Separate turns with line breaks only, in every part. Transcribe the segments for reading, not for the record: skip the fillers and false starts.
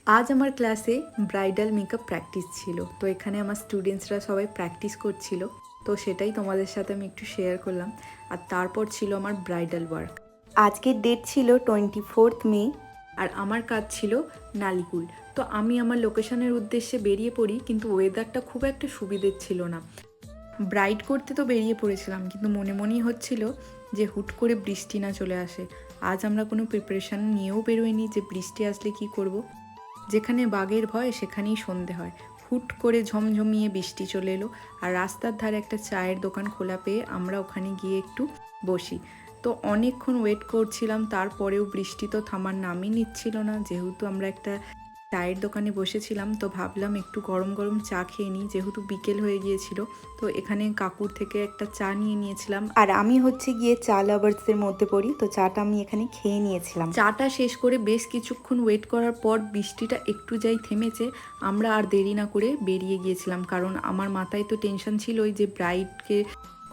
আজ আমার ক্লাসে ব্রাইডাল মেকআপ প্র্যাকটিস ছিল, তো এখানে আমার স্টুডেন্টসরা সবাই প্র্যাকটিস করছিল, তো সেটাই তোমাদের সাথে আমি একটু শেয়ার করলাম। আর তারপর ছিল আমার ব্রাইডাল ওয়ার্ক। আজকের ডেট ছিল 24 মে, আর আমার কাজ ছিল নালিকুল। তো আমি আমার লোকেশনের উদ্দেশ্যে বেরিয়ে পড়ি, কিন্তু ওয়েদারটা খুব একটা সুবিধের ছিল না। ব্রাইড করতে তো বেরিয়ে পড়েছিলাম, কিন্তু মনে মনেই হচ্ছিল যে হুট করে বৃষ্টি না চলে আসে। আজ আমরা কোনো প্রিপারেশান নিয়েও বেরোইনি যে বৃষ্টি আসলে কি করব। যেখানে বাঘের ভয় সেখানেই সন্ধে হয়। হুট করে ঝমঝমিয়ে বৃষ্টি চলে এলো, আর রাস্তার ধারে একটা চায়ের দোকান খোলা পেয়ে আমরা ওখানে গিয়ে একটু বসি। তো অনেকক্ষণ ওয়েট করছিলাম, তারপরেও বৃষ্টি তো থামার নামই নিচ্ছিল না। যেহেতু আমরা একটা চায়ের দোকানে বসেছিলাম, তো ভাবলাম একটু গরম গরম চা খেয়ে নিই, যেহেতু বিকেল হয়ে গিয়েছিল। তো এখানে কাকুর থেকে একটা চা নিয়ে নিয়েছিলাম, আর আমি হচ্ছে গিয়ে চা লাভার্সদের মধ্যে পড়ি, তো চাটা আমি এখানে খেয়ে নিয়েছিলাম। চাটা শেষ করে বেশ কিছুক্ষণ ওয়েট করার পর বৃষ্টিটা একটু যাই থেমেছে, আমরা আর দেরি না করে বেরিয়ে গিয়েছিলাম। কারণ আমার মাথায় তো টেনশন ছিলই যে ব্রাইডকে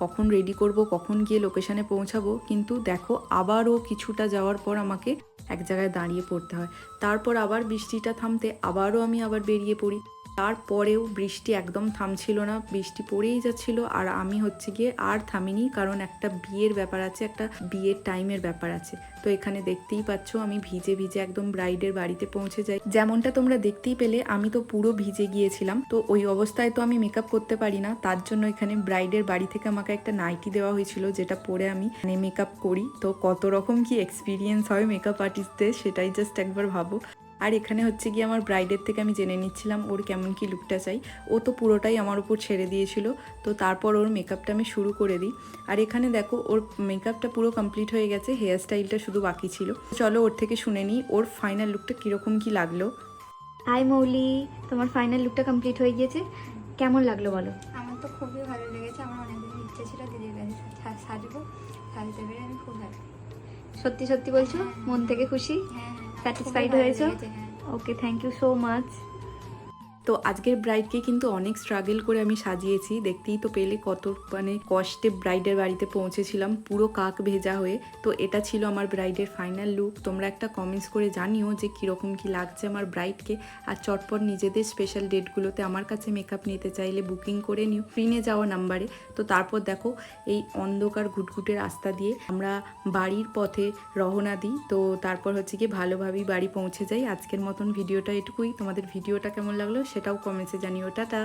কখন রেডি করব, কখন গিয়ে লোকেশানে পৌঁছাবো। কিন্তু দেখো, আবারও কিছুটা যাওয়ার পর আমাকে এক জায়গায় দাঁড়িয়ে পড়তে হয়। তারপর আবার বৃষ্টিটা থামতে আবারও আমি বেরিয়ে পড়ি। তারপরেও বৃষ্টি একদম থামছিল না, বৃষ্টি পড়েই যাচ্ছিল। আর আমি হচ্ছে গিয়ে আর থামিনি, কারণ একটা বিয়ের ব্যাপার আছে, একটা বিয়ের টাইমের ব্যাপার আছে। তো এখানে দেখতেই পাচ্ছ আমি ভিজে ভিজে একদম ব্রাইডের বাড়িতে পৌঁছে যাই। যেমনটা তোমরা দেখতেই পেলে, আমি তো পুরো ভিজে গিয়েছিলাম। তো ওই অবস্থায় তো আমি মেকআপ করতে পারি না, তার জন্য এখানে ব্রাইডের বাড়ি থেকে আমাকে একটা নাইটি দেওয়া হয়েছিল, যেটা পরে আমি মেকআপ করি। তো কত রকম কি এক্সপিরিয়েন্স হয় মেকআপ আর্টিস্টদের, সেটাই জাস্ট একবার ভাবো। আর এখানে হচ্ছে গিয়ে আমার ব্রাইডের থেকে আমি জেনে নিচ্ছিলাম ওর কেমন কি লুকটা চাই। ও তো পুরোটাই আমার উপর ছেড়ে দিয়েছিল। তো তারপর ওর মেকআপটা আমি শুরু করে দিই। আর এখানে দেখো, ওর মেকআপটা পুরো কমপ্লিট হয়ে গেছে, হেয়ার স্টাইলটা শুধু বাকি ছিল। চলো ওর থেকে শুনে নিই ওর ফাইনাল লুকটা কীরকম কি লাগলো।
হাই মৌলি, তোমার ফাইনাল লুকটা কমপ্লিট হয়ে গিয়েছে, কেমন লাগলো বলো?
আমার তো খুবই ভালো লেগেছে। আমার অনেকদিন ইচ্ছে ছিল দিদির কাছে সাজবো, সাজতে পেরে আমি খুব হ্যাপি।
সত্যি সত্যি বলছো? মন থেকে খুশি?
হ্যাঁ হ্যাঁ,
স্যাটিসফাইড হয়েছো? ওকে, থ্যাংক ইউ সো মাচ।
তো আজকের ব্রাইডকে কিন্তু অনেক স্ট্রাগল করে আমি সাজিয়েছি, দেখতেই তো পেলে কত কষ্টে ব্রাইডের বাড়িতে পৌঁছেছিলাম, পুরো কাক ভেজা হয়ে। তো এটা ছিল আমার ব্রাইডের ফাইনাল লুক। তোমরা একটা কমেন্টস করে জানিও যে কীরকম কি লাগছে আমার ব্রাইডকে। আর চটপট নিজেদের স্পেশাল ডেটগুলোতে আমার কাছে মেকআপ নিতে চাইলে বুকিং করে নিও স্ক্রিনে যাওয়া নাম্বারে। তো তারপর দেখো, এই অন্ধকার ঘুটঘুটে রাস্তা দিয়ে আমরা বাড়ির পথে রওনা দিই। তো তারপর হচ্ছে কি ভালোভাবেই বাড়ি পৌঁছে যাই। আজকের মতন ভিডিওটা এটুকুই। তোমাদের ভিডিওটা কেমন লাগলো সেটাও কমেন্টসে জানিও। টাটা।